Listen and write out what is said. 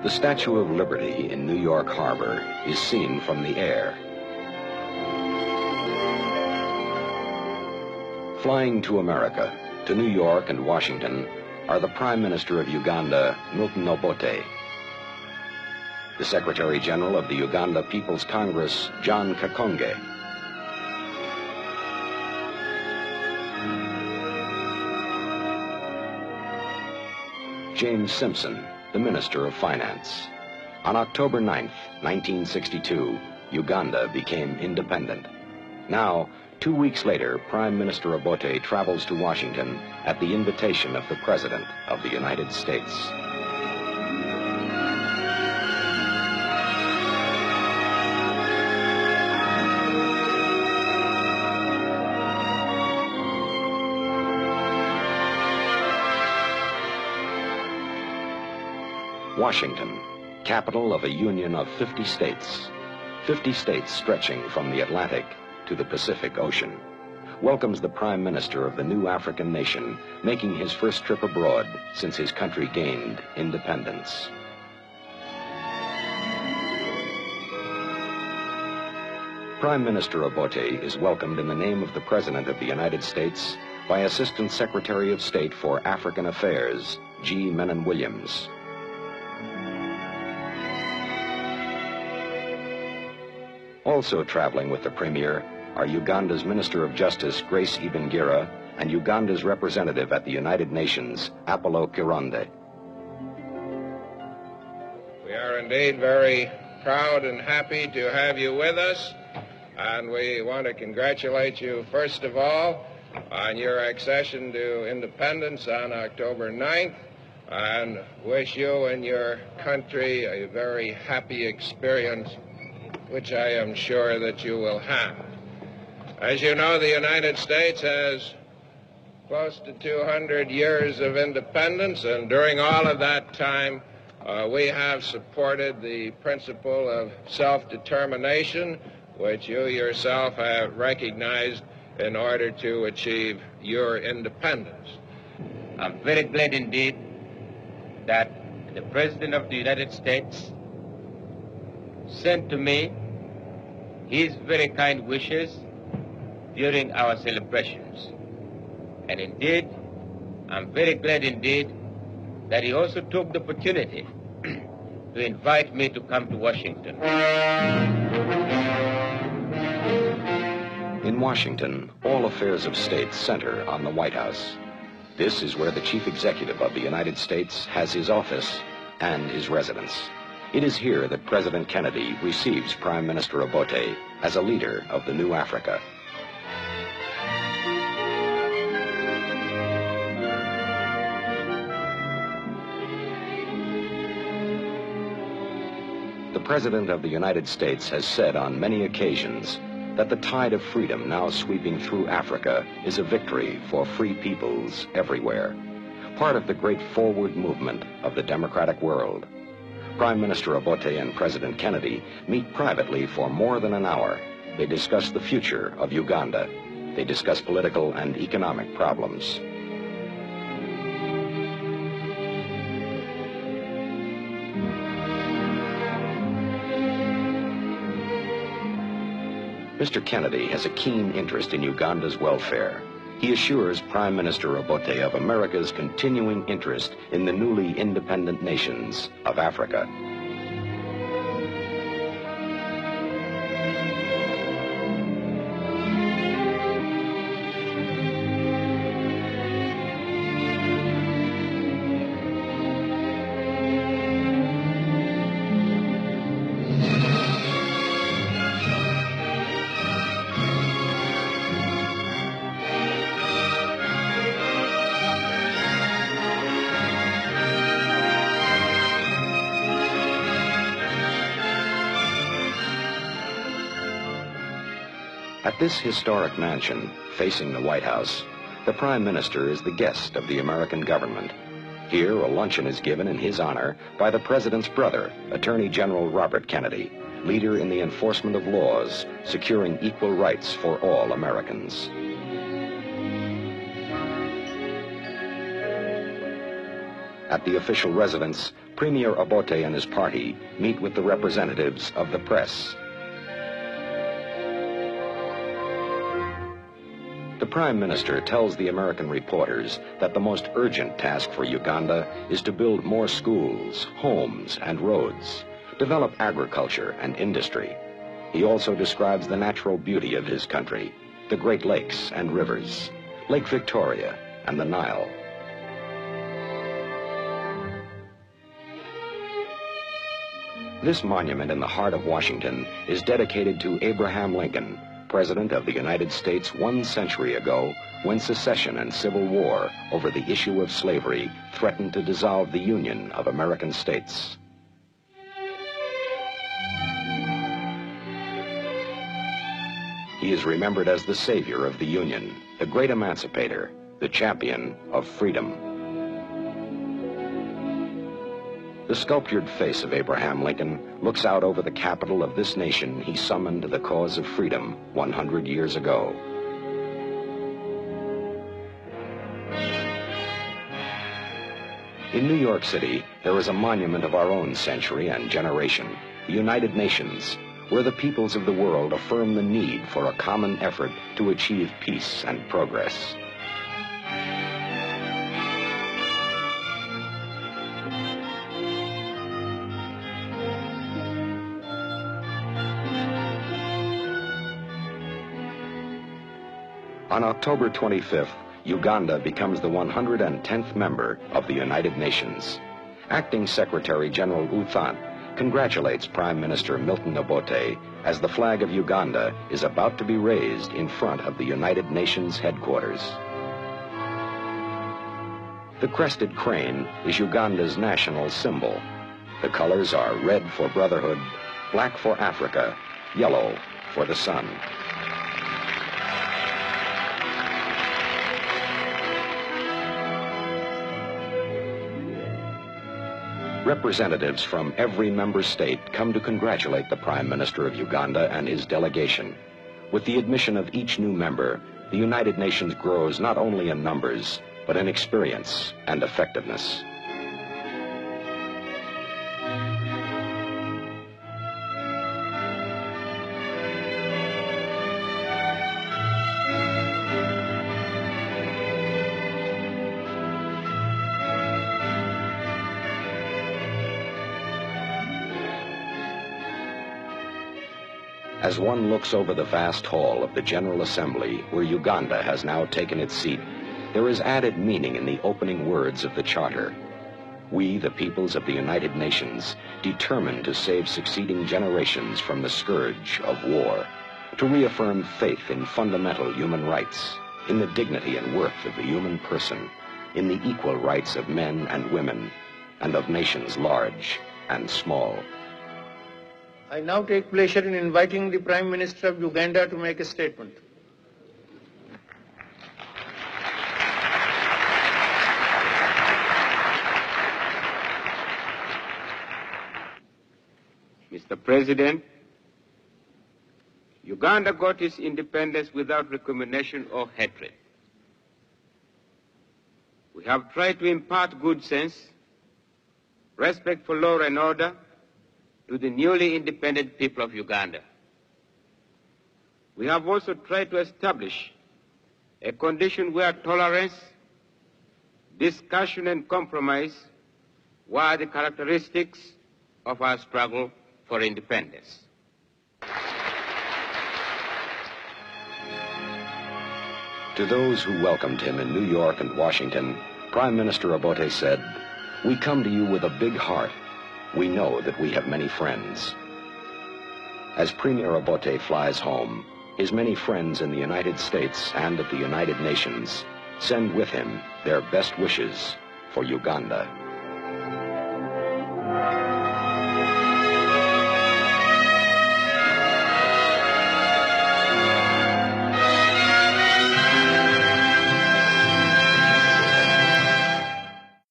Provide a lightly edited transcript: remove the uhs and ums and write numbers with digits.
The Statue of Liberty in New York Harbor is seen from the air. Flying to America, to New York and Washington, are the Prime Minister of Uganda, Milton Obote, the Secretary General of the Uganda People's Congress, John Kakonge, James Simpson, the Minister of Finance. On October 9th, 1962, Uganda became independent. Now, 2 weeks later, Prime Minister Obote travels to Washington at the invitation of the President of the United States. Washington, capital of a union of 50 states. 50 states stretching from the Atlantic to the Pacific Ocean, welcomes the Prime Minister of the new African nation, making his first trip abroad since his country gained independence. Prime Minister Obote is welcomed in the name of the President of the United States by Assistant Secretary of State for African Affairs, G. Menon Williams. Also traveling with the Premier are Uganda's Minister of Justice, Grace Ibingira, and Uganda's representative at the United Nations, Apollo Kironde. We are indeed very proud and happy to have you with us, and we want to congratulate you, first of all, on your accession to independence on October 9th, and wish you and your country a very happy experience, which I am sure that you will have. As you know, the United States has close to 200 years of independence, and during all of that time, we have supported the principle of self-determination, which you yourself have recognized in order to achieve your independence. I'm very glad indeed that the President of the United States sent to me his very kind wishes during our celebrations. And indeed, I'm very glad indeed that he also took the opportunity to invite me to come to Washington. In Washington, all affairs of state center on the White House. This is where the Chief Executive of the United States has his office and his residence. It is here that President Kennedy receives Prime Minister Obote as a leader of the new Africa. The President of the United States has said on many occasions that the tide of freedom now sweeping through Africa is a victory for free peoples everywhere, part of the great forward movement of the democratic world. Prime Minister Obote and President Kennedy meet privately for more than an hour. They discuss the future of Uganda. They discuss political and economic problems. Mr. Kennedy has a keen interest in Uganda's welfare. He assures Prime Minister Obote of America's continuing interest in the newly independent nations of Africa. At this historic mansion, facing the White House, the Prime Minister is the guest of the American government. Here, a luncheon is given in his honor by the President's brother, Attorney General Robert Kennedy, leader in the enforcement of laws, securing equal rights for all Americans. At the official residence, Premier Obote and his party meet with the representatives of the press. The Prime Minister tells the American reporters that the most urgent task for Uganda is to build more schools, homes, and roads, develop agriculture and industry. He also describes the natural beauty of his country, the Great Lakes and rivers, Lake Victoria and the Nile. This monument in the heart of Washington is dedicated to Abraham Lincoln, President of the United States 1 century ago, when secession and civil war over the issue of slavery threatened to dissolve the Union of American states. He is remembered as the savior of the Union, the great emancipator, the champion of freedom. The sculptured face of Abraham Lincoln looks out over the capital of this nation he summoned to the cause of freedom 100 years ago. In New York City, there is a monument of our own century and generation, the United Nations, where the peoples of the world affirm the need for a common effort to achieve peace and progress. On October 25th, Uganda becomes the 110th member of the United Nations. Acting Secretary General U Thant congratulates Prime Minister Milton Obote as the flag of Uganda is about to be raised in front of the United Nations headquarters. The crested crane is Uganda's national symbol. The colors are red for brotherhood, black for Africa, yellow for the sun. Representatives from every member state come to congratulate the Prime Minister of Uganda and his delegation. With the admission of each new member, the United Nations grows not only in numbers, but in experience and effectiveness. As one looks over the vast hall of the General Assembly, where Uganda has now taken its seat, there is added meaning in the opening words of the Charter. We, the peoples of the United Nations, determined to save succeeding generations from the scourge of war, to reaffirm faith in fundamental human rights, in the dignity and worth of the human person, in the equal rights of men and women, and of nations large and small. I now take pleasure in inviting the Prime Minister of Uganda to make a statement. Mr. President, Uganda got its independence without recrimination or hatred. We have tried to impart good sense, respect for law and order, to the newly independent people of Uganda. We have also tried to establish a condition where tolerance, discussion, and compromise were the characteristics of our struggle for independence. To those who welcomed him in New York and Washington, Prime Minister Obote said, "We come to you with a big heart. We know that we have many friends." As Premier Obote flies home, his many friends in the United States and at the United Nations send with him their best wishes for Uganda.